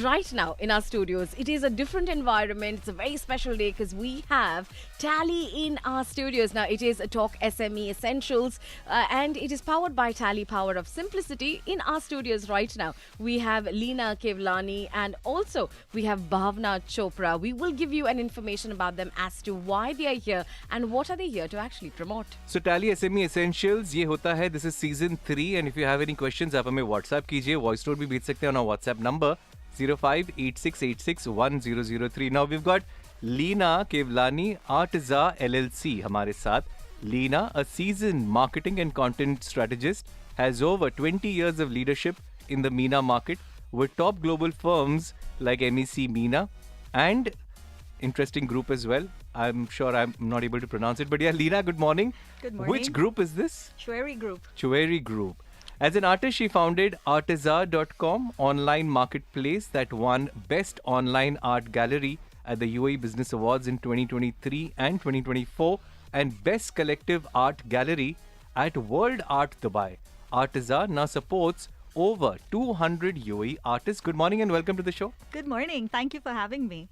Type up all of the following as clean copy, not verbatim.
right now in our studios. It is a different environment. It's a very special day because we have Tally in our studios. Now, it is a Talk SME Essentials and it is powered by Tally Power of Simplicity. In our studios right now, we have Leena Kevlani and also we have Bhavna Chopra. We will give you an information about them as to why they are here and what are they here to actually promote. So Tally SME Essentials ये होता है. This is season 3 and if you have any questions आप हमें WhatsApp कीजिए. Voice note भी भेज सकते हैं on our WhatsApp number 0586861003. Now we've got Leena Kevlani, Artiza LLC हमारे साथ. Leena, a seasoned marketing and content strategist, has over 20 years of leadership in the MENA market with top global firms like MEC MENA and interesting group as well. I'm sure I'm not able to pronounce it, but yeah, Leena, good morning. Good morning. Which group is this? Chouerie Group. Chouerie Group. As an artist, she founded Artiza.com, online marketplace that won Best Online Art Gallery at the UAE Business Awards in 2023 and 2024 and Best Collective Art Gallery at World Art Dubai. Artiza now supports over 200 UAE artists. Good morning and welcome to the show. Good morning. Thank you for having me.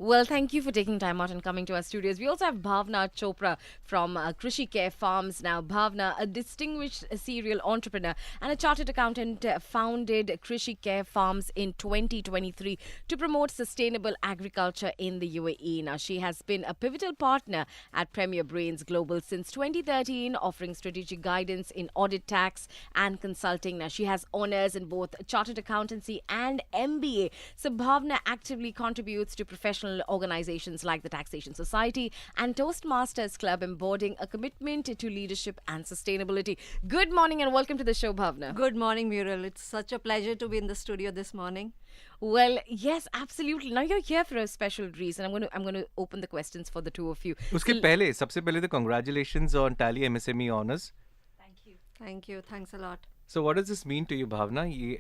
Well, thank you for taking time out and coming to our studios. We also have Bhavna Chopra from Krishi Care Farms. Now, Bhavna, a distinguished serial entrepreneur and a chartered accountant, founded Krishi Care Farms in 2023 to promote sustainable agriculture in the UAE. Now, she has been a pivotal partner at Premier Brains Global since 2013, offering strategic guidance in audit, tax and consulting. Now, she has honors in both chartered accountancy and MBA. So, Bhavna actively contributes to professional organizations like the Taxation Society and Toastmasters Club, embodying a commitment to leadership and sustainability. Good morning and welcome to the show, Bhavna. Good morning, Muriel. It's such a pleasure to be in the studio this morning. Well, yes, absolutely. Now you're here for a special reason. I'm going to open the questions for the two of you. उसके पहले सबसे पहले तो congratulations on Tally MSME honors. Thank you. Thanks a lot. So what does this mean to you, Bhavna? ये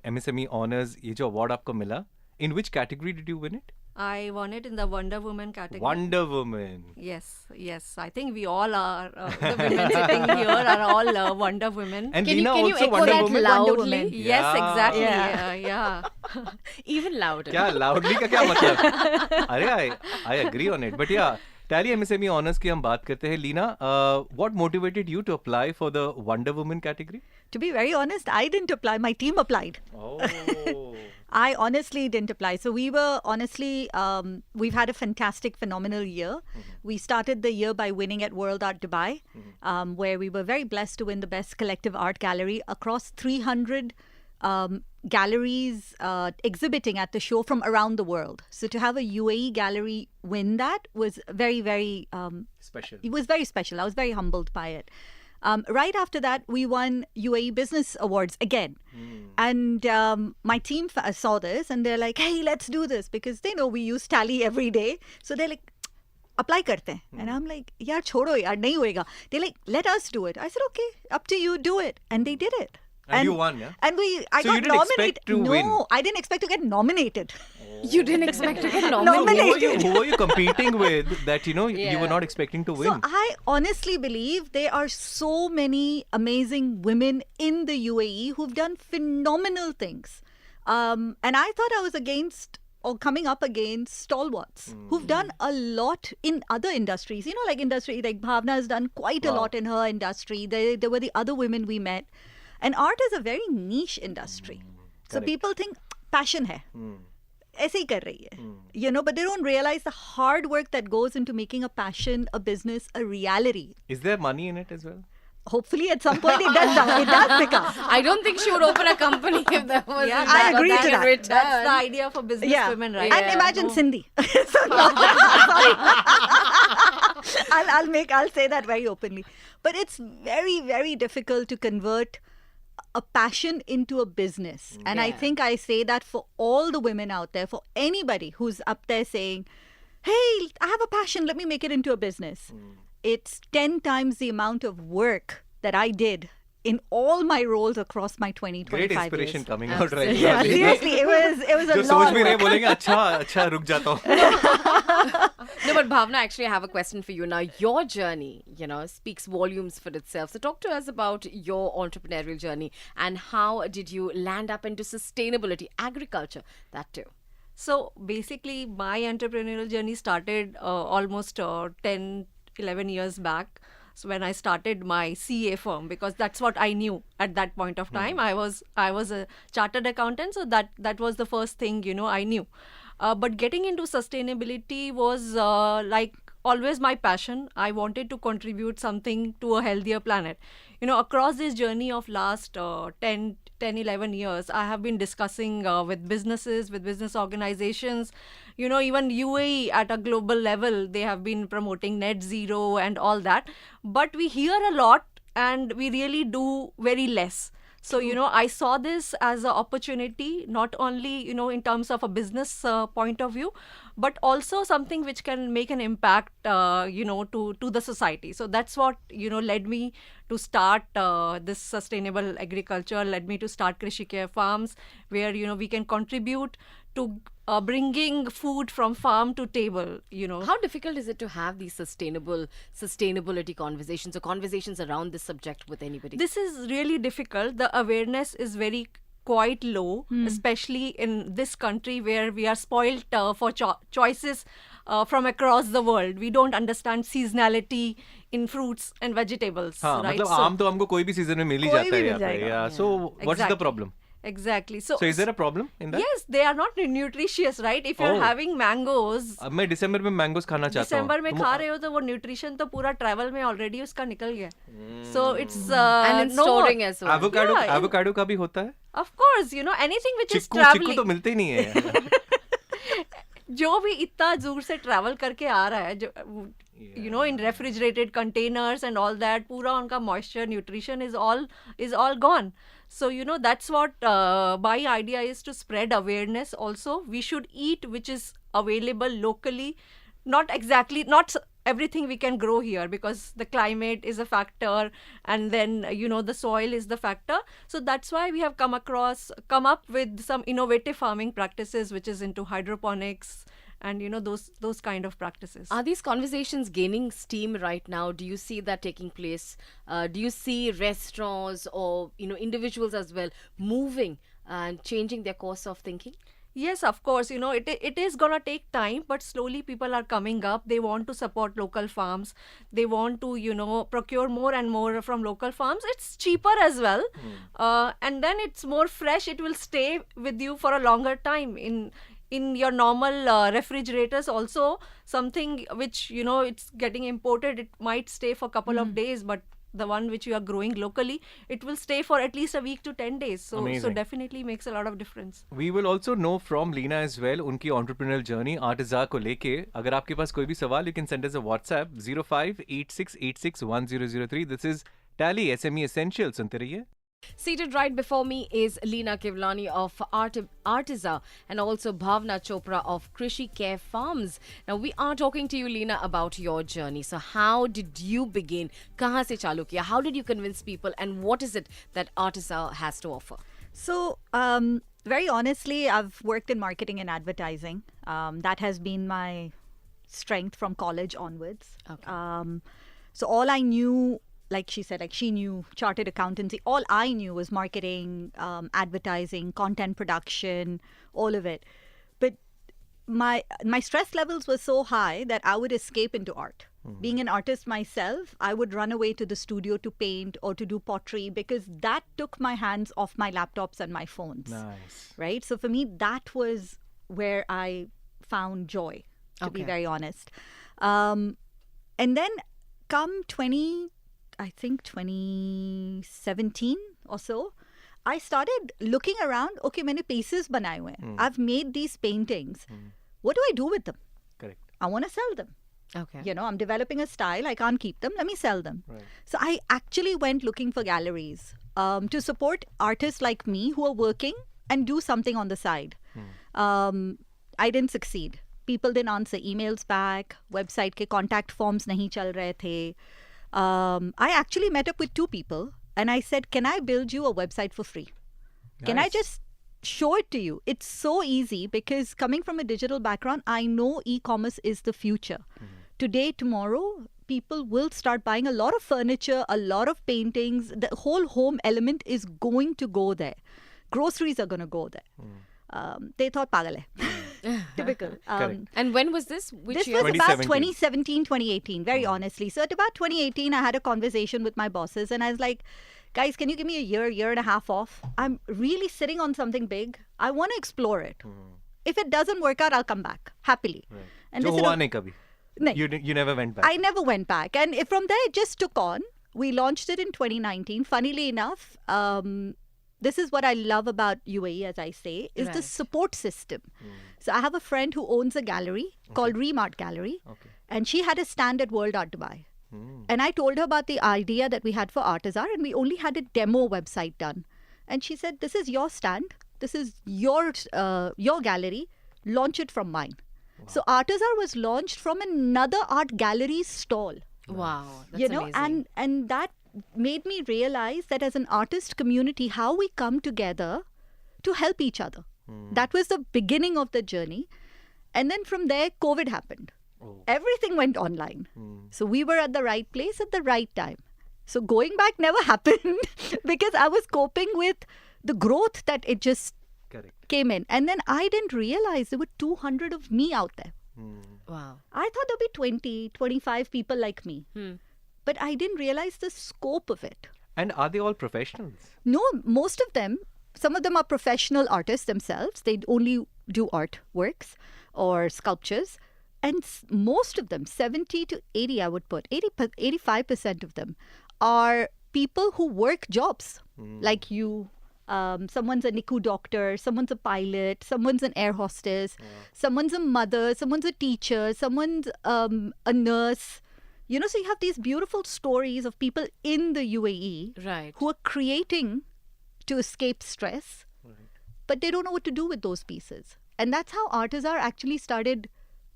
MSME honors, ये जो award आपको मिला, in which category did you win it? I won it in the Wonder Woman category. Wonder Woman. Yes. I think we all are. The women sitting here are all Wonder Women. And Can Leena you also echo Wonder that Woman. loudly? Yes, Yeah. exactly. Yeah. Even louder. क्या loudly का क्या मतलब? अरे I agree on it. But yeah, Tally MSME honors की हम बात करते हैं. Leena, what motivated you to apply for the Wonder Woman category? To be very honest, I didn't apply. My team applied. Oh. I honestly didn't apply. So we were honestly, we've had a fantastic, phenomenal year. We started the year by winning at World Art Dubai, where we were very blessed to win the Best Collective Art Gallery across 300 galleries exhibiting at the show from around the world. So to have a UAE gallery win that was very, very Special. It was very special. I was very humbled by it. Right after that, we won UAE Business Awards again. And my team saw this and they're like, hey, let's do this, because they know we use Tally every day. So they're like, apply karte hain. And I'm like, yaar, chodo yaar, nahi hoega. They're like, let us do it. I said, okay, up to you, do it. And they did it. And you won, yeah? And I So you got didn't expect nominated. to no, win? I didn't expect to get nominated. You didn't expect to get Who nominated. were you competing with that, you Yeah. were not expecting to win? So I honestly believe there are so many amazing women in the UAE who've done phenomenal things. And I thought I was against or coming up against stalwarts who've done a lot in other industries. You know, like Bhavna has done quite a Wow. lot in her industry. There were the other women we met. And art is a very niche industry. So Correct. people think passion hai. ऐसे ही कर रही है, you know, but they don't realize the hard work that goes into making a passion, a business, a reality. Is there money in it as well? Hopefully at some point it does become. I don't think she would open a company if there was Yeah, I agree to that. Return. That's the idea for business Yeah. women, right? And imagine Cindy. So, I'll say that very openly. But it's very, very difficult to convert a passion into a business. And I Yeah. think I say that for all the women out there, for anybody who's up there saying, hey, I have a passion, let me make it into a business. It's 10 times the amount of work that I did in all my roles across my 20, 25 Great inspiration years. coming out right Absolutely. now. Yeah, seriously, it was a जो lot सोच of भी रहे work. बोलेंगे अच्छा रुक जाता हूँ. No, but Bhavna, actually, I have a question for you now. Your journey, speaks volumes for itself. So, talk to us about your entrepreneurial journey and how did you land up into sustainability, agriculture, that too. So basically, my entrepreneurial journey started almost 10, 11 years back. So when I started my CA firm, because that's what I knew at that point of time. I was a chartered accountant, so that was the first thing I knew. But getting into sustainability was like always my passion. I wanted to contribute something to a healthier planet. Across this journey of last 10, 11 years, I have been discussing with businesses, with business organizations, even UAE at a global level, they have been promoting net zero and all that. But we hear a lot and we really do very less. So, I saw this as an opportunity, not only, in terms of a business point of view, but also something which can make an impact, to the society. So that's what, led me to start this sustainable agriculture, led me to start Krishi Care Farms, where, we can contribute to bringing food from farm to table. How difficult is it to have these sustainability conversations or conversations around this subject with anybody? This is really difficult. The awareness is very quite low, especially in this country where we are spoiled for choices from across the world. We don't understand seasonality in fruits and vegetables. हाँ, right? मतलब आम तो हमको कोई भी season में मिल ही जाता है यहाँ पे. Yeah. So what's the Exactly. problem? Exactly. So So is there a problem in that? yes, they are not nutritious, right? If you're Oh. having mangoes, अब मैं दिसंबर में मैंगोस खाना चाहता हूँ. दिसंबर में तुम- खा रहे हो तो वो न्यूट्रिशन तो पूरा ट्रैवल में ऑलरेडी उसका निकल गया. So it's and in no more. storing as well. Avocado, Yeah, avocado का भी होता है? Of course, anything which is chikoo traveling. तो मिलते ही नहीं है. जो भी इतना दूर से ट्रैवल करके आ रहा है, जो in refrigerated containers and all that, पूरा उनका moisture, nutrition is all gone. So that's what my idea is, to spread awareness. Also, we should eat which is available locally, not everything we can grow here, because the climate is a factor, and then the soil is the factor. So that's why we have come up with some innovative farming practices, which is into hydroponics and those kind of practices. Are these conversations gaining steam right now? Do you see that taking place? Do you see restaurants or individuals as well moving and changing their course of thinking? Yes, of course. It is gonna take time, but slowly people are coming up. They want to support local farms. They want to, procure more and more from local farms. It's cheaper as well. And then it's more fresh. It will stay with you for a longer time. In your normal refrigerators also, something which, it's getting imported, it might stay for a couple of days, but the one which you are growing locally, it will stay for at least a week to 10 days. So Amazing. definitely makes a lot of difference. We will also know from Leena as well उनकी entrepreneurial journey Artiza को लेके. अगर आपके पास कोई भी सवाल, you can send us a WhatsApp 0586861003. This is Tally SME Essential. सुनते रहिए. Seated right before me is Leena Kevlani of Artiza and also Bhavna Chopra of Krishi Care Farms. Now, we are talking to you, Leena, about your journey. So, how did you begin? Kahan se chalu kiya? How did you convince people? And what is it that Artiza has to offer? So, very honestly, I've worked in marketing and advertising. That has been my strength from college onwards. Okay. So all I knew, like she said, like she knew chartered accountancy. All I knew was marketing, advertising, content production, all of it. But my stress levels were so high that I would escape into art. Being an artist myself, I would run away to the studio to paint or to do pottery because that took my hands off my laptops and my phones. Nice. Right? So for me, that was where I found joy, to be Okay. very honest. And then come 2017 or so, I started looking around. Okay, मैंने pieces बनाए हुए हैं. I've made these paintings. What do I do with them? Correct. I want to sell them. Okay. You know, I'm developing a style. I can't keep them. Let me sell them. Right. So I actually went looking for galleries to support artists like me who are working and do something on the side. I didn't succeed. People didn't answer emails back. Website ke contact forms nahi chal rahe the. I actually met up with two people and I said, can I build you a website for free? Can I Nice. just show it to you. It's so easy because coming from a digital background, I know e-commerce is the future. Today, tomorrow, people will start buying a lot of furniture, a lot of paintings. The whole home element is going to go there. Groceries are going to go there. They thought pagal hai. Typical. Correct. And when was this? Which This year? was about 2017. 2018, very honestly. So at about 2018, I had a conversation with my bosses and I was like, guys, can you give me a year and a half off? I'm really sitting on something big. I want to explore it. If it doesn't work out, I'll come back happily. And जो they said, हुआ नहीं कभी. "नहीं." You never went back. I never went back. And from there, it just took on. We launched it in 2019. Funnily enough, this is what I love about UAE, as I say, is the Right. support system. So I have a friend who owns a gallery called Remart Gallery. Okay. And she had a stand at World Art Dubai. And I told her about the idea that we had for Artazar, and we only had a demo website done. And she said, "This is your stand. This is your gallery. Launch it from mine." So Artazar was launched from another art gallery's stall. Wow, that's You know, amazing. and that made me realize that as an artist community, how we come together to help each other. That was the beginning of the journey. And then from there, COVID happened. Everything went online. So we were at the right place at the right time. So going back never happened because I was coping with the growth that it just Correct. came in. And then I didn't realize there were 200 of me out there. Wow. I thought there'd be 20, 25 people like me. But I didn't realize the scope of it. And are they all professionals? No, most of them, some of them are professional artists themselves. They only do artworks or sculptures. And most of them, 70 to 80, I would put, 85% of them are people who work jobs like you. Someone's a NICU doctor, someone's a pilot, someone's an air hostess, someone's a mother, someone's a teacher, someone's a nurse. You know, so you have these beautiful stories of people in the UAE Right. who are creating to escape stress, but they don't know what to do with those pieces. And that's how Artazar actually started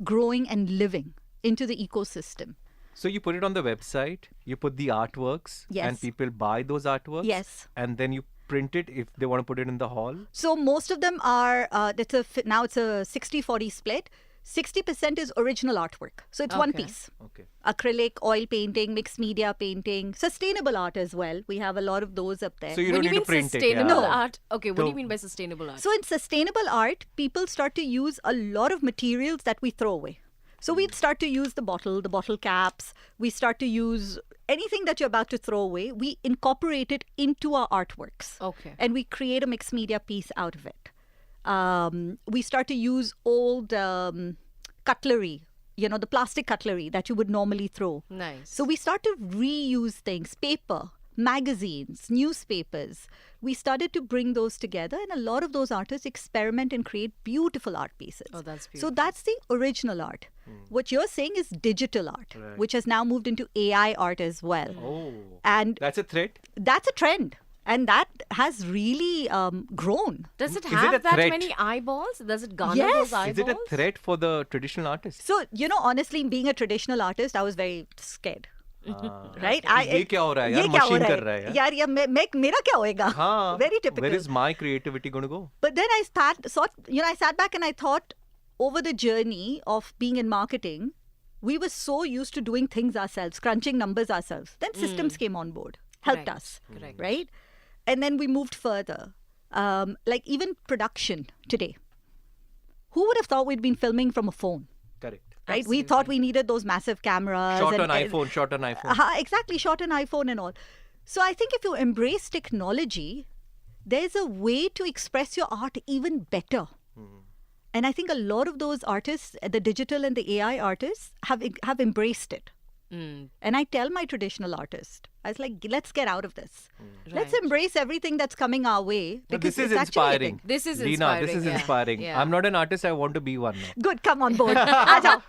growing and living into the ecosystem. So you put it on the website, you put the artworks, and Yes. people buy those artworks. Yes. And then you print it if they want to put it in the hall. So most of them are, now it's a 60-40 split. 60% is original artwork. So it's one Okay. piece. Okay. Acrylic, oil painting, mixed media painting, sustainable art as well. We have a lot of those up there. So you When don't you need mean to print it. sustainable yeah. art, okay, what do you So- mean by sustainable art? So in sustainable art, people start to use a lot of materials that we throw away. So we'd start to use the bottle caps. We start to use anything that you're about to throw away. We incorporate it into our artworks. Okay. And we create a mixed media piece out of it. We start to use old cutlery, you know, the plastic cutlery that you would normally throw. Nice. So we start to reuse things, paper, magazines, newspapers. We started to bring those together, and a lot of those artists experiment and create beautiful art pieces. Oh, that's So beautiful. that's the original art. What you're saying is digital art, Right. which has now moved into AI art as well. Oh. And That's a threat. that's a trend. And that has really grown. Does it Is it have a that threat? many eyeballs? Does it garner Yes. those Is eyeballs? Is it a threat for the traditional artists? So, you know, honestly, being a traditional artist, I was very scared. Right? ये क्या हो रहा है यार? ये क्या हो Machine रहा कर रहा है है? यार। यार मेरा क्या होएगा? हाँ. Very typical. Where is my creativity going to go? But then I sat back and I thought over the journey of being in marketing, we were so used to doing things ourselves, crunching numbers ourselves. Then systems came on board, helped Correct, us, correct. right? And then we moved further. Like even production today. Who would have thought we'd been filming from a phone? Correct. Right? We thought we needed those massive cameras. Shot and- on iPhone, shot on iPhone. Exactly, shot on iPhone and all. So I think if you embrace technology, there's a way to express your art even better. And I think a lot of those artists, the digital and the AI artists, have embraced it. Mm, And I tell my traditional artist, I was like, let's get out of this. Let's Right. embrace everything that's coming our way. But Because this is it's actually a inspiring. thing. This is Leena, inspiring. this is yeah. inspiring. Yeah. I'm not an artist. I want to be one now. Good, come on board. आ जाओ.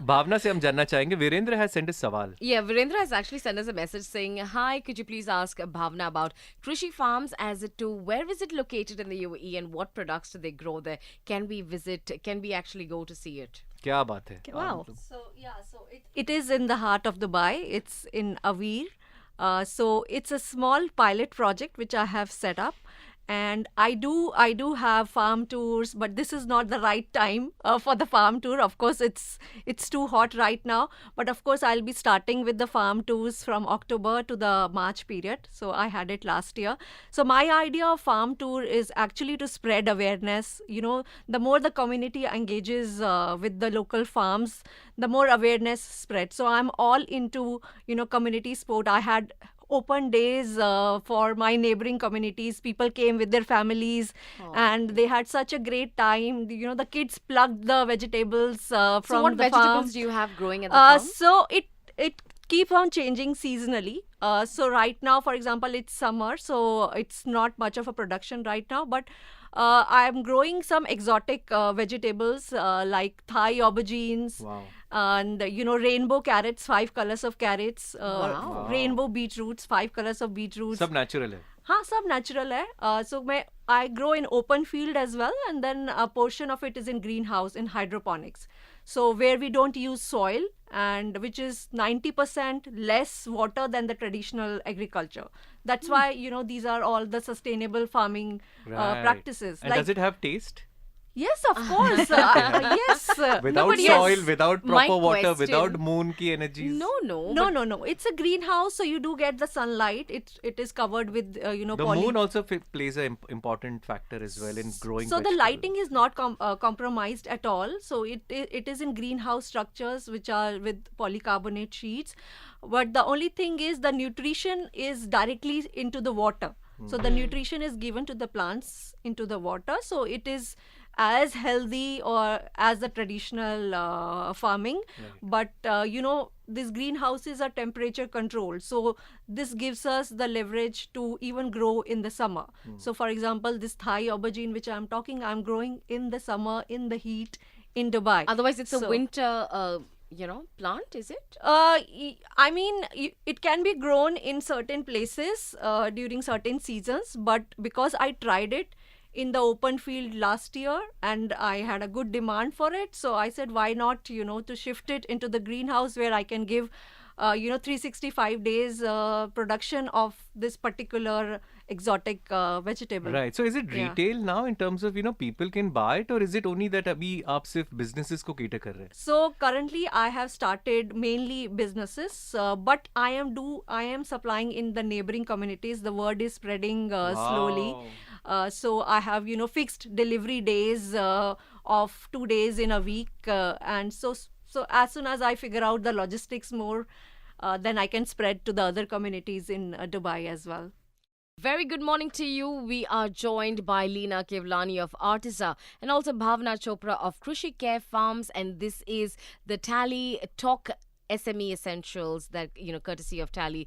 भावना से हम जानना चाहेंगे. Virendra has sent a सवाल. Yeah, Virendra has actually sent us a message saying, "Hi, could you please ask Bhavna about Krishi Farms as it to where is it located in the UAE and what products do they grow there? Can we visit? Can we actually go to see it?" क्या बात है? Wow. So it is in the heart of Dubai. It's in Avir. So it's a small pilot project which I have set up, and I do have farm tours, but this is not the right time for the farm tour. Of course, it's too hot right now, but of course I'll be starting with the farm tours from October to the March period. So I had it last year. So my idea of farm tour is actually to spread awareness. The more the community engages with the local farms, the more awareness spreads. So I'm all into community sport. I had open days for my neighboring communities. People came with their families, and they had such a great time. The kids plucked the vegetables from So what the farm. vegetables do you have growing at the farm? So it keeps on changing seasonally. So right now, for example, it's summer, so it's not much of a production right now, but I'm growing some exotic vegetables like Thai aubergines. Wow. And rainbow carrots, 5 colors of carrots, Wow. rainbow beetroots, 5 colors of beetroots. सब natural है. हाँ, सब natural है. So I grow in open field as well, and then a portion of it is in greenhouse, in hydroponics. So where we don't use soil, and which is 90% less water than the traditional agriculture. That's why these are all the sustainable farming Right. practices. And does it have taste? Yes, of course. Yes. Without but soil, yes, without my proper water, question- without moon ki energies. No. No. It's a greenhouse, so you do get the sunlight. It is covered with The moon also plays an important factor as well in growing. So the vegetables. lighting is not compromised at all. So it is in greenhouse structures which are with polycarbonate sheets. But the only thing is the nutrition is directly into the water. So the nutrition is given to the plants into the water. So it is as healthy or as the traditional farming. But these greenhouses are temperature controlled, so this gives us the leverage to even grow in the summer. So for example, this Thai aubergine which I'm growing in the summer, in the heat, in Dubai. Otherwise, it's a So- winter, plant, is it? I mean, it can be grown in certain places during certain seasons, but because I tried it in the open field last year and I had a good demand for it, so I said, why not, to shift it into the greenhouse where I can give 365 days production of this particular exotic vegetable. Right. So is it Yeah. retail now in terms of people can buy it, or is it only that अभी आप सिर्फ businesses को cater कर रहे हैं? So currently I have started mainly businesses, but I am supplying in the neighboring communities. The word is spreading slowly. So I have fixed delivery days of 2 days in a week, and so as soon as I figure out the logistics more, then I can spread to the other communities in Dubai as well. Very good morning to you. We are joined by Leena Kevlani of Artiza and also Bhavna Chopra of Krishi Care Farms, and this is the Tally Talk SME Essentials that, courtesy of Tally.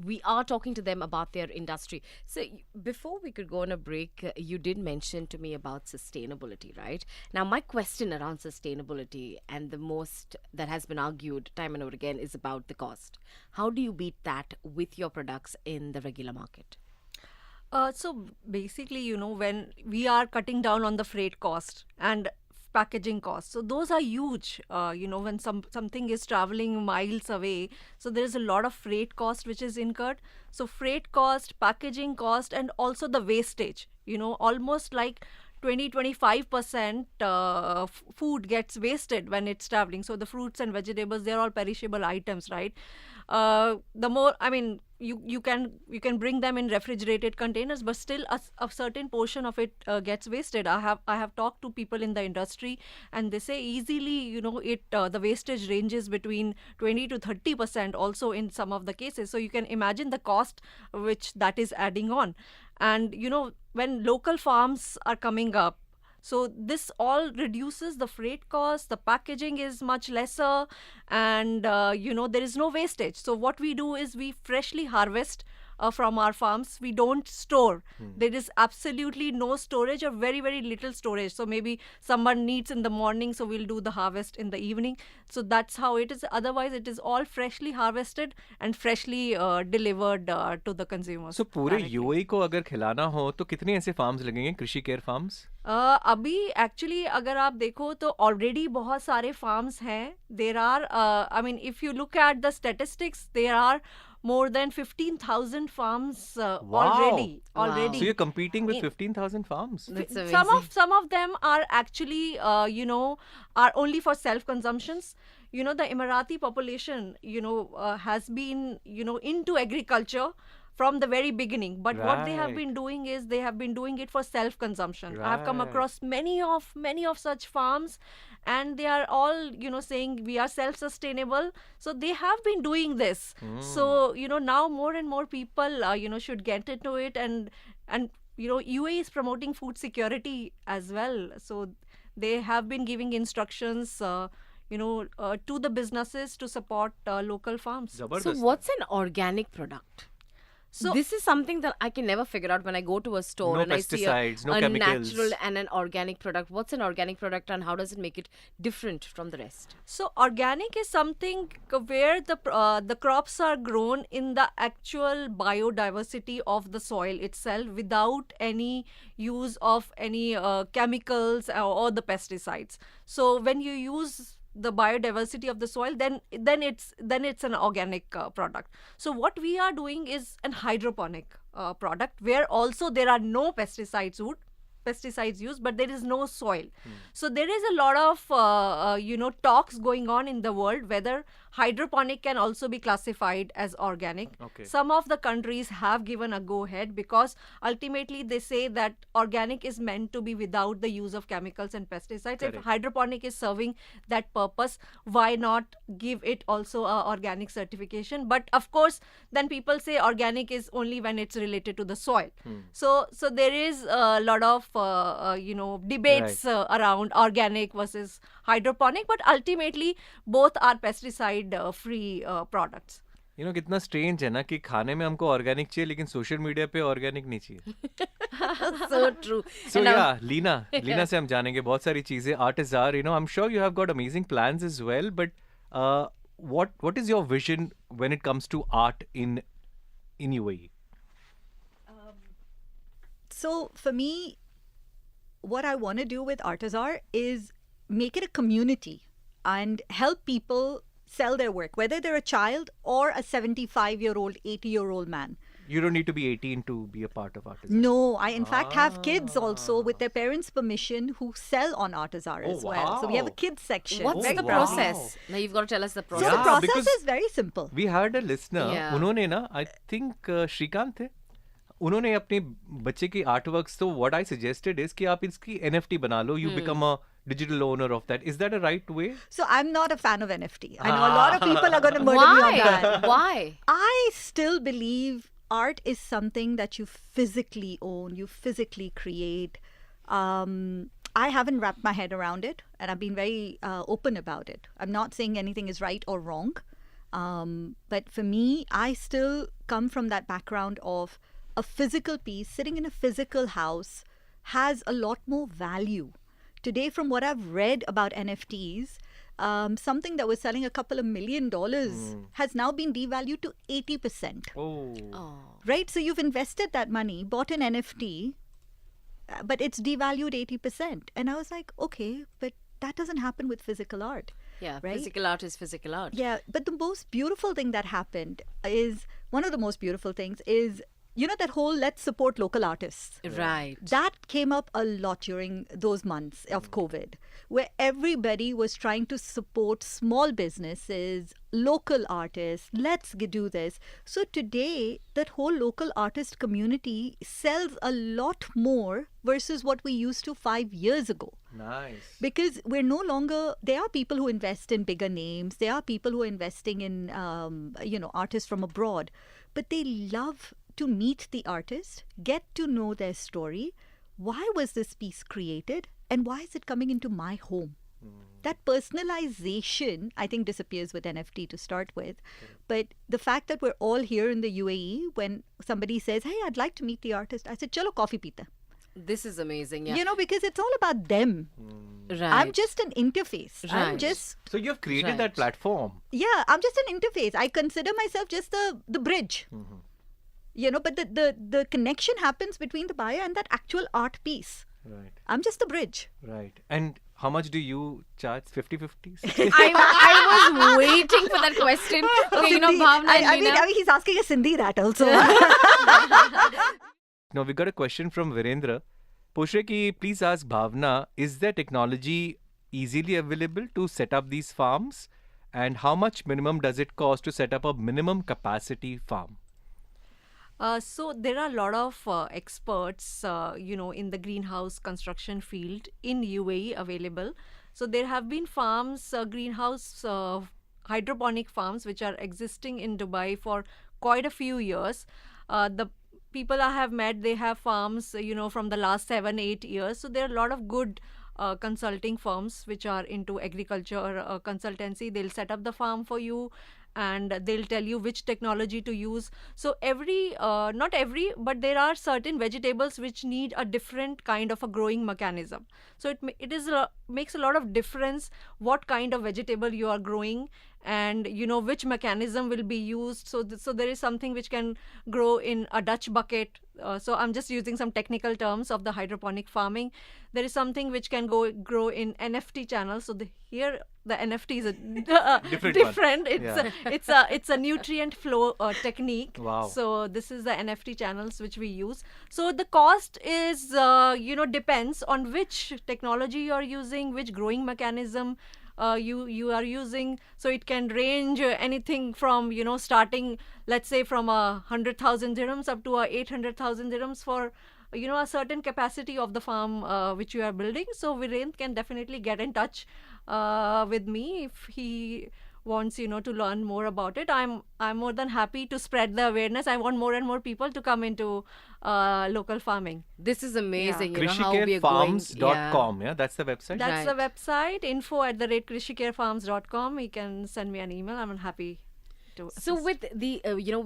We are talking to them about their industry. So before we could go on a break, you did mention to me about sustainability, right? Now, my question around sustainability, and the most that has been argued time and over again, is about the cost. How do you beat that with your products in the regular market? So basically, when we are cutting down on the freight cost and packaging costs, so those are huge. When something is traveling miles away, so there is a lot of freight cost which is incurred. So freight cost, packaging cost, and also the wastage. Almost like 20-25% food gets wasted when it's traveling. So the fruits and vegetables, they're all perishable items, right? The more, I mean, you can bring them in refrigerated containers, but still a certain portion of it gets wasted. I have talked to people in the industry, and they say easily, the wastage ranges between 20 to 30% also in some of the cases. So you can imagine the cost which that is adding on. And when local farms are coming up, so this all reduces the freight cost, the packaging is much lesser, and there is no wastage. So what we do is we freshly harvest from our farms. We don't store. There is absolutely no storage or very, very little storage. So maybe someone needs in the morning, so we'll do the harvest in the evening. So that's how it is. Otherwise, it is all freshly harvested and freshly delivered to the consumers. So पूरे directly. UAE को अगर खिलाना हो तो कितने ऐसे farms लगेंगे कृषि केयर फार्म्स? अभी एक्चुअली अगर आप देखो तो ऑलरेडी बहुत सारे फार्म्स हैं. There are, I mean, if you look at the statistics, there are more than 15,000 farms Wow. already. Wow. Already. So you're competing with In- 15,000 farms. That's some amazing. of them are actually are only for self consumptions. The Emirati population has been into agriculture from the very beginning, but what they have Right. been doing is they have been doing it for self consumption. I've come Right. across many of such farms, and they are all saying we are self sustainable, so they have been doing this. So now more and more people should get into it, and UAE is promoting food security as well. So they have been giving instructions to the businesses to support local farms. So Zabardast. what's an organic product? So this is something that I can never figure out when I go to a store No and I see a, pesticides, no a chemicals. natural and an organic product. What's an organic product and how does it make it different from the rest? So organic is something where the crops are grown in the actual biodiversity of the soil itself without any use of any chemicals or the pesticides. So when you use the biodiversity of the soil, then it's an organic product. So what we are doing is an hydroponic product where also there are no pesticides used, but there is no soil. So there is a lot of talks going on in the world whether hydroponic can also be classified as organic. Okay. Some of the countries have given a go ahead because ultimately they say that organic is meant to be without the use of chemicals and pesticides. If Correct. hydroponic is serving that purpose, why not give it also a organic certification? But of course then people say organic is only when it's related to the soil. So there is a lot of debates around organic versus hydroponic, but ultimately both are pesticide free products. कितना strange है ना कि खाने में हमको organic चाहिए लेकिन social media पे ऑर्गेनिक नहीं चाहिए. So true. So And yeah, Leena से हम जानेंगे बहुत सारी चीजें. Artisar, I'm sure you have got amazing plans as well, but what is your vision when it comes to art in UAE? So for me, what I want to do with Artisar is make it a community and help people sell their work, whether they're a child or a 75-year-old, 80-year-old man. You don't need to be 18 to be a part of Artisar. No, I in fact have kids also with their parents' permission who sell on Artisar Oh, as well. So we have a wow. kids section. what's Oh, the wow. process? Now you've got to tell us the So process. the Yeah, process because- is very simple. We had a listener, Yeah. उन्होंने ना, I think Shrikant थे, उन्होंने अपने बच्चे की artworks, so what I suggested is कि आप इसकी NFT बना लो, you become a digital owner of that. Is that a right way? So I'm not a fan of NFT. I know a lot of people are going to murder me on that. Why? I still believe art is something that you physically own, you physically create. I haven't wrapped my head around it, and I've been very open about it. I'm not saying anything is right or wrong, but for me, I still come from that background of a physical piece sitting in a physical house has a lot more value. Today, from what I've read about NFTs, something that was selling a couple of $1 million has now been devalued to 80%. Oh. Right? So you've invested that money, bought an NFT, but it's devalued 80%. And I was like, okay, but that doesn't happen with physical art. Yeah, Right? physical art is physical art. Yeah, but the most beautiful thing that happened is one of the most beautiful things is, that whole let's support local artists. Right. That came up a lot during those months of COVID, where everybody was trying to support small businesses, local artists. Let's do this. So today, that whole local artist community sells a lot more versus what we used to 5 years ago. Nice. Because we're no longer, there are people who invest in bigger names, there are people who are investing in, artists from abroad, but they love to meet the artist, get to know their story. Why was this piece created and why is it coming into my home? That personalization, I think, disappears with NFT to start with. But the fact that we're all here in the UAE, when somebody says, hey, I'd like to meet the artist, I said, chalo, coffee peeta. This is amazing. Yeah. Because it's all about them. Right. I'm just an interface. I'm Right. just, So you have created Right. that platform. I'm just an interface. I consider myself just the bridge. But the connection happens between the buyer and that actual art piece. Right. I'm just the bridge. Right. And how much do you charge? 50-50? I was waiting for that question. Okay, you know, Sindhi. Bhavna and I mean, Leena. he's asking a Sindhi that also. Now we got a question from Virendra. Pushre ki, please ask Bhavna, is there technology easily available to set up these farms? And how much minimum does it cost to set up a minimum capacity farm? So there are a lot of experts, in the greenhouse construction field in UAE available. So there have been farms, greenhouse hydroponic farms, which are existing in Dubai for quite a few years. The people I have met, they have farms, from the last 7-8 years. So there are a lot of good consulting firms which are into agriculture consultancy. They'll set up the farm for you, and they'll tell you which technology to use. So not every, but there are certain vegetables which need a different kind of a growing mechanism. So makes a lot of difference what kind of vegetable you are growing, and which mechanism will be used. So there is something which can grow in a Dutch bucket. So I'm just using some technical terms of the hydroponic farming. There is something which can grow in NFT channels. So here the NFT is different. It's a nutrient flow technique. Wow. So this is the NFT channels which we use. So the cost is depends on which technology you are using, which growing mechanism you are using. So it can range anything from starting, let's say, from 100,000 dirhams up to 800,000 dirhams for a certain capacity of the farm which you are building. So Virendra can definitely get in touch with me if he wants to learn more about it. I'm more than happy to spread the awareness. I want more and more people to come into local farming. This is amazing. You know how we are going. KrishiCareFarms.com, yeah, that's the website. That's the website, info@KrishiCareFarms.com. You can send me an email. I'm happy to assist. So with the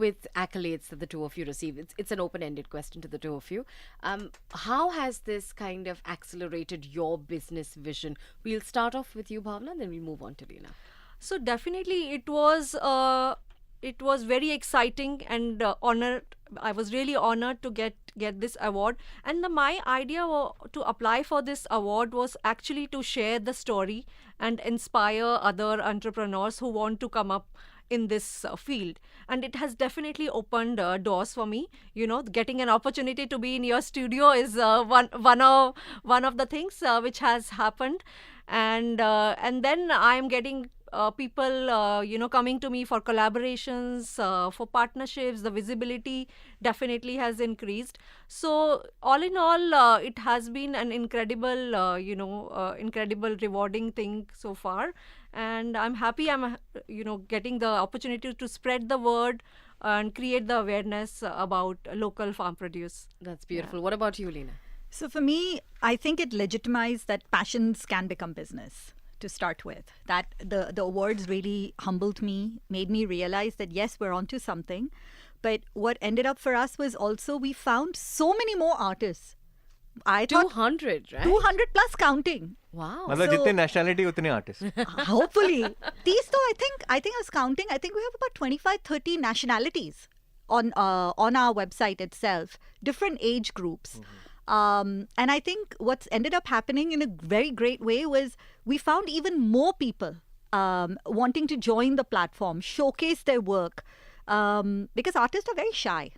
with accolades that the two of you receive, it's an open-ended question to the two of you. How has this kind of accelerated your business vision? We'll start off with you, Bhavna, then we'll move on to Leena. So definitely it was very exciting and honored. I was really honored to get this award. And my idea to apply for this award was actually to share the story and inspire other entrepreneurs who want to come up in this field. And it has definitely opened doors for me. Getting an opportunity to be in your studio is one of the things which has happened. And then I'm getting people coming to me for collaborations, for partnerships. The visibility definitely has increased. So all in all, it has been an incredible incredible rewarding thing so far, and I'm happy I'm getting the opportunity to spread the word and create the awareness about local farm produce. That's beautiful. What about you, Leena? So for me, I think it legitimized that passions can become business to start with. That the awards really humbled me, made me realize that yes, we're onto something. But what ended up for us was also we found so many more artists. I thought 200, right? 200 plus counting. Wow. मतलब जितने nationality उतने artists. Hopefully. These though, I think I was counting. I think we have about 25-30 nationalities on our website itself, different age groups. And I think what's ended up happening in a very great way was we found even more people wanting to join the platform, showcase their work, because artists are very shy.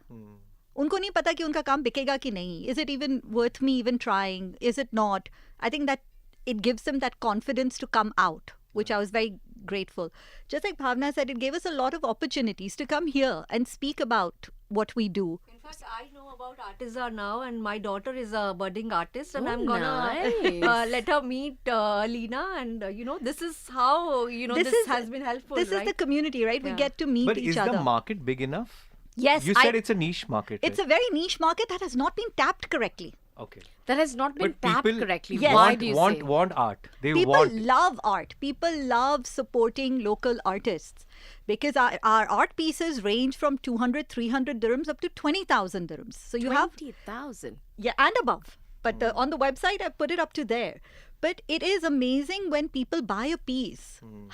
उनको नहीं पता कि उनका काम बिकेगा कि नहीं. Is it even worth me even trying? Is it not? I think that it gives them that confidence to come out, which I was very grateful. Just like Bhavna said, it gave us a lot of opportunities to come here and speak about what we do. In fact, I know about Artiza now, and my daughter is a budding artist, and Oh, I'm gonna nice. let her meet Leena, and this is how this has been helpful. This right? is the community, right? We Yeah. get to meet But each is other. the market big enough? Yes, You said it's a niche market. it's right? a very niche market that has not been tapped correctly. Okay. That has not been But tapped people correctly. Yes. Why want, do you want, say? want art. They People want. love art. People love supporting local artists because our art pieces range from 200, 300 dirhams up to 20,000 dirhams. So you have 20,000. Yeah, and above. But on the website, I put it up to there. But it is amazing when people buy a piece,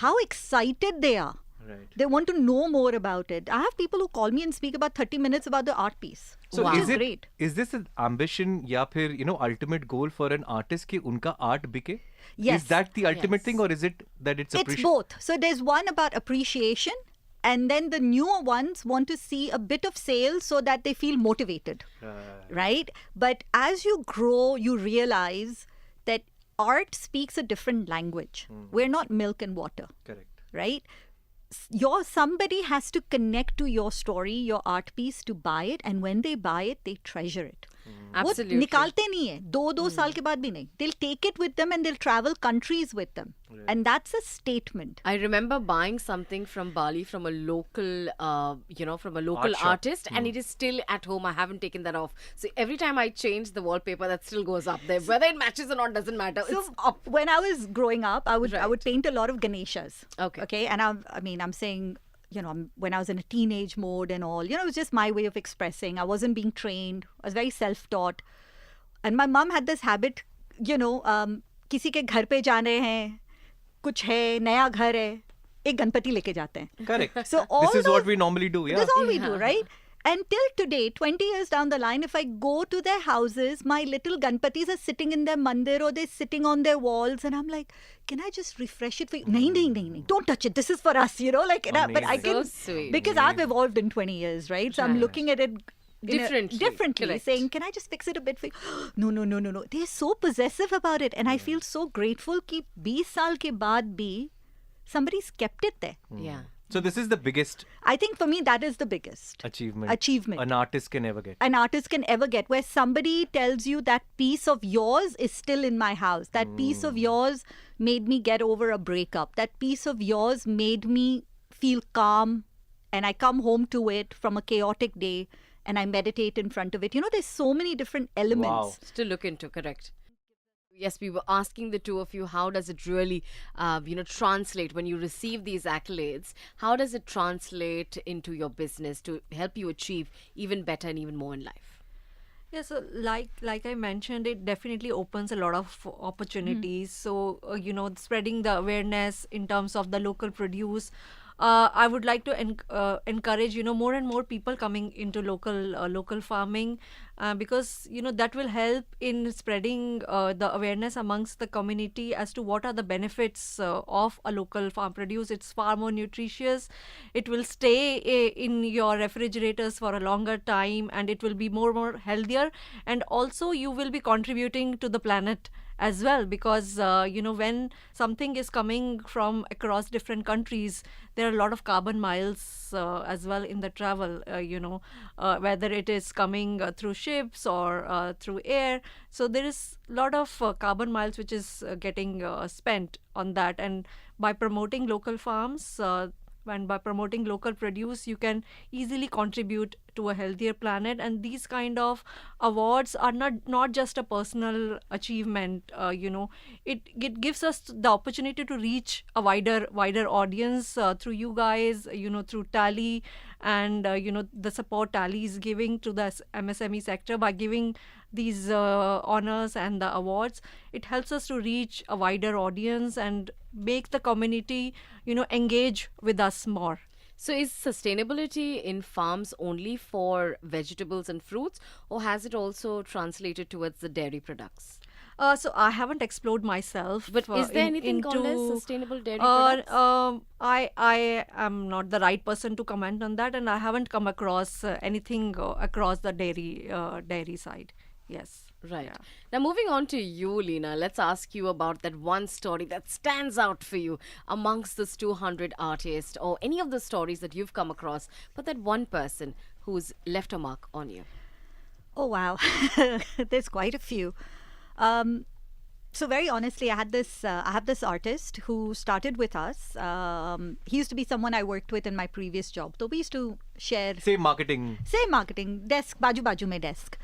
how excited they are. Right. They want to know more about it. I have people who call me and speak about 30 minutes about the art piece. So Wow. which is this an ambition या फिर ultimate goal for an artist कि उनका art बिके? Yes. Is that the ultimate Yes. thing, or is it that it's It's appreciation? both. So there's one about appreciation, and then the newer ones want to see a bit of sales so that they feel motivated, right? But as you grow, you realize that art speaks a different language. We're not milk and water, Correct. right? Somebody has to connect to your story, your art piece, to buy it, and when they buy it, they treasure it. वो Absolutely. निकालते नहीं है, दो साल के बाद भी नहीं. They'll take it with them and they'll travel countries with them, and that's a statement. I remember buying something from Bali from a local, from a local Art shop. artist, and it is still at home. I haven't taken that off. So every time I change the wallpaper, that still goes up there. Whether it matches or not doesn't matter. So It's up. when I was growing up, I would Right. paint a lot of Ganeshas. Okay. And I'm saying, when I was in a teenage mode and all, it was just my way of expressing. I wasn't being trained. I was very self-taught. And my mom had this habit, किसी के घर पे जाने हैं, कुछ है, नया घर है, एक गणपति लेके जाते हैं. Correct. So all This is what those- we normally do. Yeah. That's all we do, right? And till today, 20 years down the line, if I go to their houses, my little Ganpatis are sitting in their mandir or they're sitting on their walls, and I'm like, can I just refresh it for you? Nahin, don't touch it. This is for us, but I Amazing. can, So sweet. because I've evolved in 20 years, right? So I'm Right. looking at it Differently, correct. saying, can I just fix it a bit for you? No. They're so possessive about it, and I feel so grateful कि 20 साल के बाद भी somebody's kept it there. Yeah. So this is the biggest I think for me that is the biggest achievement an artist can ever get. an artist can ever get, where somebody tells you that piece of yours is still in my house. That piece of yours made me get over a breakup. That piece of yours made me feel calm, and I come home to it from a chaotic day and I meditate in front of it. There's so many different elements. Wow. To look into, correct. Yes, we were asking the two of you, how does it really, translate when you receive these accolades? How does it translate into your business to help you achieve even better and even more in life? Yeah, so like I mentioned, it definitely opens a lot of opportunities. So spreading the awareness in terms of the local produce. I would like to encourage more and more people coming into local farming, because that will help in spreading the awareness amongst the community as to what are the benefits of a local farm produce. It's far more nutritious. It will stay in your refrigerators for a longer time, and it will be more healthier, and also you will be contributing to the planet as well, because when something is coming from across different countries, there are a lot of carbon miles as well in the travel, whether it is coming through ships or through air. So there is a lot of carbon miles which is getting spent on that, and by promoting local farms and by promoting local produce, you can easily contribute to a healthier planet. And these kind of awards are not just a personal achievement. It gives us the opportunity to reach a wider audience through you guys, through Tally, and the support Tally is giving to the MSME sector by giving these honors and the awards. It helps us to reach a wider audience and make the community engage with us more. So is sustainability in farms only for vegetables and fruits, or has it also translated towards the dairy products? So I haven't explored myself. But is there anything called as into, sustainable dairy products? I am not the right person to comment on that, and I haven't come across anything across the dairy side. Yes. Right. Yeah. Now, moving on to you, Leena, let's ask you about that one story that stands out for you amongst this 200 artists, or any of the stories that you've come across, but that one person who's left a mark on you. Oh, wow. There's quite a few. So very honestly, I have this artist who started with us. He used to be someone I worked with in my previous job. So we used to share Same marketing. desk, baju mein desk.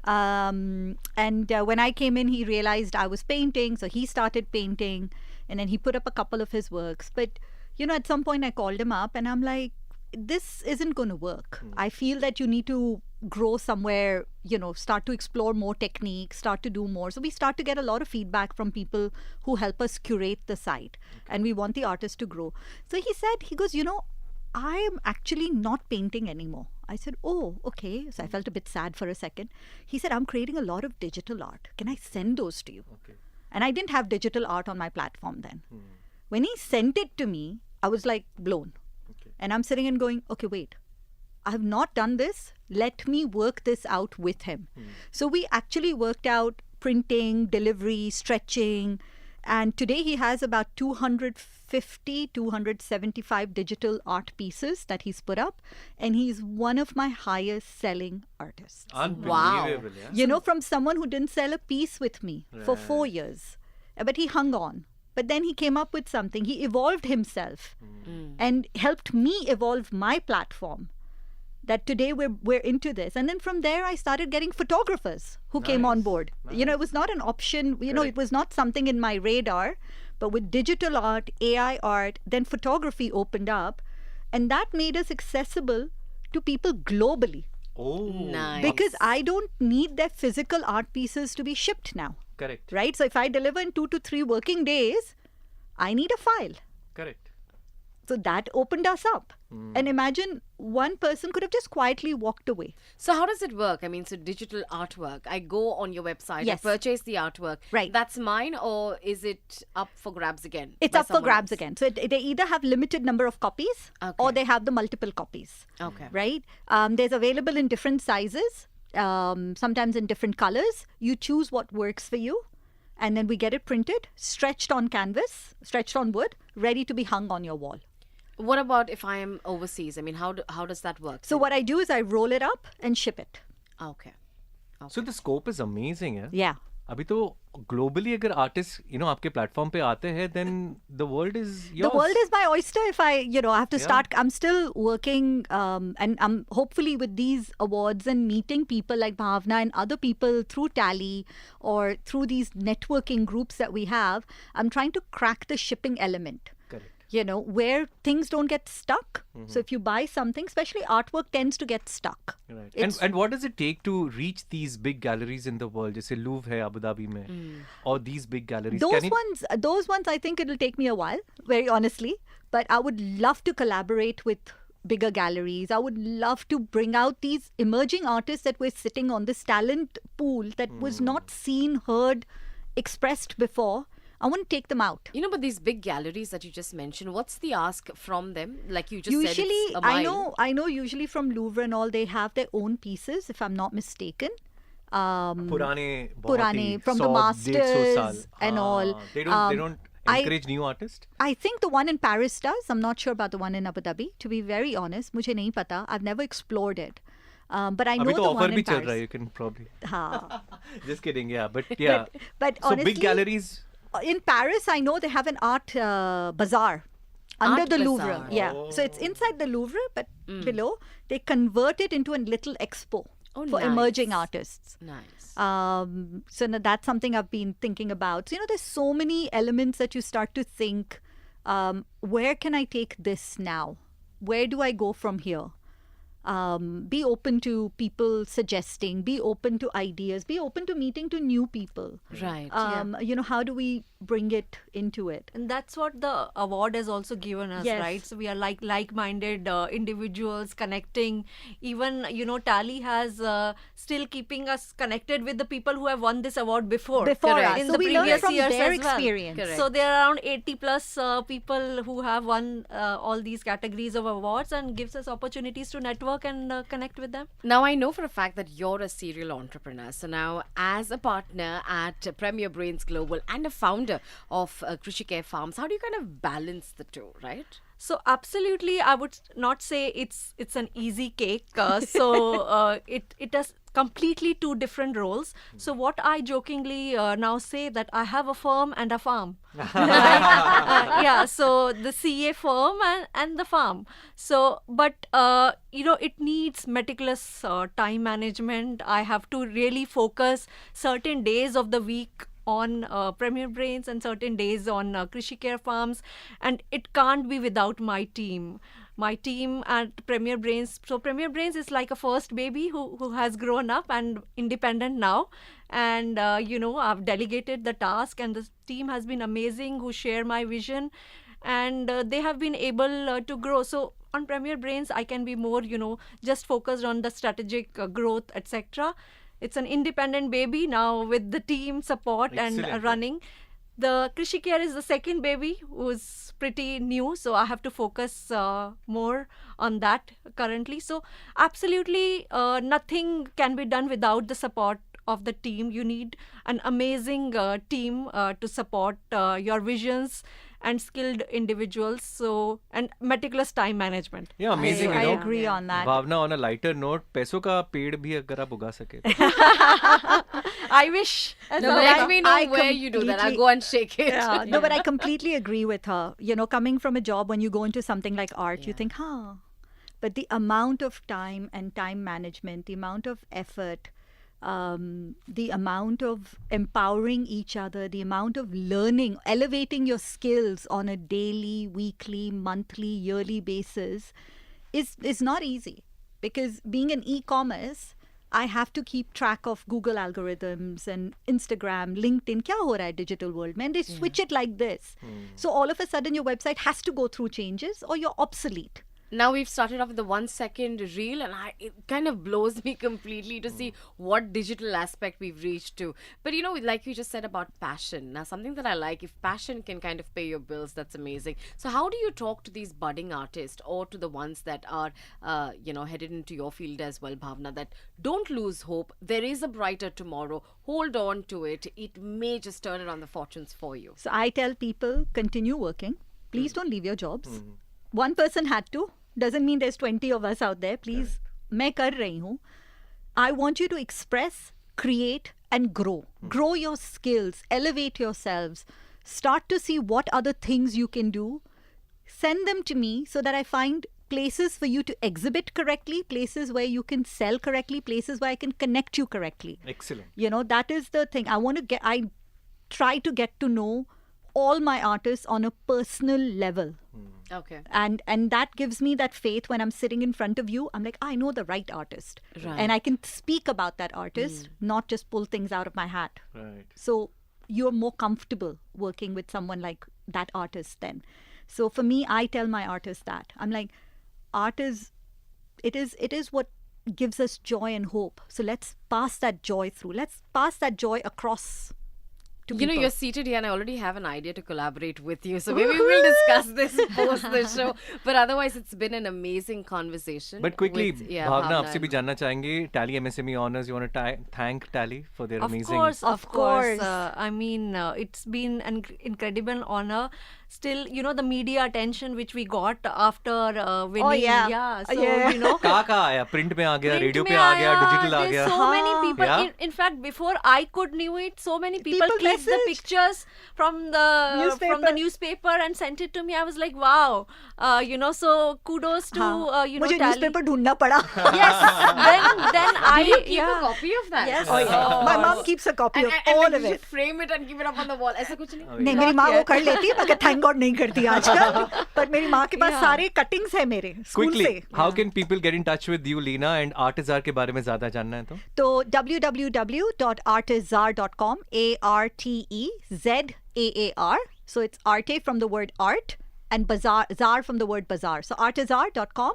And when I came in, he realized I was painting, so he started painting, and then he put up a couple of his works. But at some point I called him up and I'm like, this isn't going to work. I feel that you need to grow somewhere, start to explore more techniques, start to do more. So we start to get a lot of feedback from people who help us curate the site, and we want the artist to grow. So he goes, I am actually not painting anymore. I said, oh, okay. So I felt a bit sad for a second. He said, I'm creating a lot of digital art. Can I send those to you? Okay. And I didn't have digital art on my platform then. When he sent it to me, I was like blown. And I'm sitting and going, okay, wait, I have not done this. Let me work this out with him. So we actually worked out printing, delivery, stretching. And today he has about 250, 275 digital art pieces that he's put up. And he's one of my highest selling artists. Unbelievable, yeah? You know, from someone who didn't sell a piece with me for 4 years. But he hung on. But then he came up with something. He evolved himself and helped me evolve my platform. That today we're into this. And then from there, I started getting photographers who came on board. You know, it was not an option. You know, it was not something in my radar. But with digital art, AI art, then photography opened up. And that made us accessible to people globally. Oh, Nice. Because I don't need their physical art pieces to be shipped now. correct. Right? So if I deliver in 2 to 3 working days, I need a file. Correct. So that opened us up. And imagine one person could have just quietly walked away. So how does it work? I mean, so digital artwork. I go on your website, Yes. I purchase the artwork. Right. That's mine, or is it up for grabs again? It's by up for someone grabs else? again. So they either have limited number of copies or Okay. they have the multiple copies. Okay. Right? There's available in different sizes, sometimes in different colors. You choose what works for you. And then we get it printed, stretched on canvas, stretched on wood, ready to be hung on your wall. What about if I am overseas? I mean, how does that work? So what I do is I roll it up and ship it. Okay. So the scope is amazing, yeah? Yeah. अभी तो globally अगर artists, you know, आपके platform पे आते हैं, then the world is yours. The world is my oyster. If I have to Yeah. start, I'm still working, and I'm hopefully with these awards and meeting people like Bhavna and other people through Tally or through these networking groups that we have, I'm trying to crack the shipping element. Correct. Where things don't get stuck. So if you buy something, especially artwork tends to get stuck. Right. It's- And what does it take to reach these big galleries in the world? जैसे Louvre है Abu Dhabi में, or these big galleries. Those ones, I think it'll take me a while, very honestly. But I would love to collaborate with bigger galleries. I would love to bring out these emerging artists that were sitting on this talent pool that was not seen, heard, expressed before. I want to take them out. But these big galleries that you just mentioned, what's the ask from them? Like you just said, Usually, it's a mile. I know. Usually from Louvre and all, they have their own pieces, if I'm not mistaken. पुराने बहुत Purane, he from the 100-150 साल. masters and all. They don't I- encourage new artists. I think the one in Paris does. I'm not sure about the one in Abu Dhabi. To be very honest, मुझे नहीं पता. I've never explored it. But I know अभी the तो one offer in भी चल रहा है. Paris. You can probably. हाँ. Just kidding, yeah. But yeah. But so honestly, big galleries. in Paris, I know they have an art bazaar under Art the Louvre. bazaar. Yeah. So it's inside the Louvre, but below they convert it into a little expo Oh, for emerging nice. artists. Nice. So that's something I've been thinking about. So, there's so many elements that you start to think, where can I take this now? Where do I go from here? Be open to people suggesting, be open to ideas, be open to meeting to new people. Right. How do we bring it into it? And that's what the award has also given us, Yes. right? So we are like-minded individuals connecting. Even Tally has still keeping us connected with the people who have won this award before. Before Correct. us. In So the we learn previous from years their as well. experience. Correct. So there are around 80 plus people who have won all these categories of awards and gives us opportunities to network and connect with them. Now, I know for a fact that you're a serial entrepreneur. So now, as a partner at Premier Brains Global and a founder of Krishi Care Farms, how do you kind of balance the two, right? So absolutely, I would not say it's an easy cake. It has completely two different roles. So what I jokingly now say that I have a firm and a farm. Yeah. So the CA firm and the farm. So, but it needs meticulous time management. I have to really focus certain days of the week on Premier Brains and certain days on Krishi Care Farms, and it can't be without my team. My team at Premier Brains. So Premier Brains is like a first baby who has grown up and independent now. And, I've delegated the task and the team has been amazing who share my vision. And they have been able to grow. So on Premier Brains, I can be more, just focused on the strategic growth, etc. It's an independent baby now with the team support and Excellent. running. The Krishi Care is the second baby, who's pretty new, so I have to focus more on that currently. So absolutely nothing can be done without the support of the team. You need an amazing team to support your visions and skilled individuals. So, and meticulous time management. Yeah, amazing. I you know, agree on that. Bhavna, on a lighter note, पैसों का पेड़ भी अगर आप उगा सके तो. I wish. No, but let me know I where you do that. I'll completely- go and shake it. Yeah, no, but I completely agree with her. You know, coming from a job, when you go into something like art, you think, But the amount of time and time management, the amount of effort, the amount of empowering each other, the amount of learning, elevating your skills on a daily, weekly, monthly, yearly basis is not easy. Because being in e-commerce, I have to keep track of Google algorithms and Instagram, LinkedIn. Kya ho raha hai digital world? Man, they switch it like this. So all of a sudden your website has to go through changes or you're obsolete. Now we've started off with the 1 second reel, and it kind of blows me completely to see what digital aspect we've reached to. But you know, like you just said about passion. Now, something that I like, if passion can kind of pay your bills, that's amazing. So how do you talk to these budding artists or to the ones that are, headed into your field as well, Bhavna, that don't lose hope. There is a brighter tomorrow. Hold on to it. It may just turn around the fortunes for you. So I tell people, continue working. Please don't leave your jobs. One person had to. Doesn't mean there's 20 of us out there. Please, मैं कर रही हूँ. I want you to express, create, and grow. Grow your skills. Elevate yourselves. Start to see what other things you can do. Send them to me so that I find places for you to exhibit correctly, places where you can sell correctly, places where I can connect you correctly. Excellent. You know, that is the thing. I try to get to know all my artists on a personal level. Okay. And that gives me that faith when I'm sitting in front of you. I'm like, I know the right artist. Right. And I can speak about that artist, not just pull things out of my hat. Right. So you're more comfortable working with someone like that artist then. So for me, I tell my artists that. I'm like, art is what gives us joy and hope. So let's pass that joy through. Let's pass that joy across to You know, people. you're seated here and I already have an idea to collaborate with you. So maybe we'll discuss this post the show. But otherwise, it's been an amazing conversation. But quickly, with, Bhavna, आपसे भी and- जानना चाहेंगे, Tally MSME Honors, you want to thank Tally for their Of amazing... course. Of course. I mean, it's been an incredible honor. Still, you know, the media attention which we got after winning. yeah. So, Yeah. you know. कहाँ आया? Print में आ गया, Print radio में पे आ गया, आया, digital आ there's गया. so many people. Yeah. In fact, before I could knew it, so many people clicked the messaged. pictures from the newspaper and sent it to me. I was like, wow. So kudos to मुझे Tally. newspaper ढूंढना पड़ा. Yes. then I Do you keep a copy of that? Yes. Oh, yeah. My mom keeps a copy of all like of you it. should frame it and keep it up on the wall. ऐसा कुछ नहीं? नहीं, मेरी माँ वो कर लेती है, मगर thank God नहीं करती आजकल. पर मेरी माँ के पास Yeah. सारे cuttings है मेरे स्कूल Quickly, से. how can people get in touch with you, Leena, and Artizar के बारे में ज़्यादा जानना है तो? तो www.artizar.com, ARTEZAAR. So it's arte from the word art and bazaar, zar from the word bazaar. So artizar.com,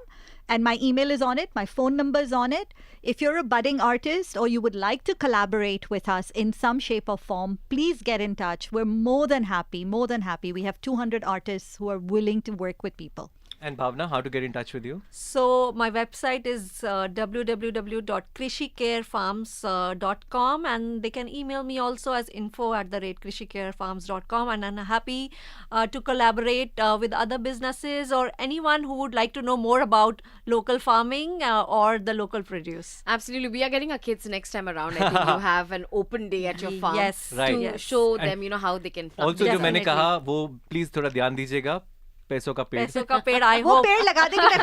and my email is on it, my phone number is on it. If you're a budding artist or you would like to collaborate with us in some shape or form, please get in touch. We're more than happy, more than happy. We have 200 artists who are willing to work with people. And Bhavna, how to get in touch with you? So my website is www.krishikearfarms.com, and they can email me also as info@krishikearfarms.com, and I'm happy to collaborate with other businesses or anyone who would like to know more about local farming or the local produce. Absolutely. We are getting our kids next time around. I think you have an open day at your farm Yes. Right. to Yes. show And them, how they can Also, जो मैंने Definitely. कहा, वो please थोड़ा ध्यान दीजिएगा. पैसों का पेड़. पैसों का पेड़, I वो hope पेड़ लगा देगी,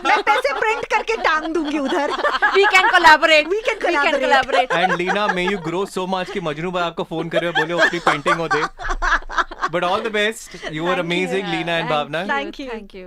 मैं पैसे प्रिंट करके टांग दूंगी उधर. we can collaborate. We can collaborate. And Leena, may you grow so much कि मजनू भाई आपको फोन करे और बोले अपनी पेंटिंग हो दे. But all the best. You were Thank you. amazing, Leena and Bhavna. Thank you. Thank you.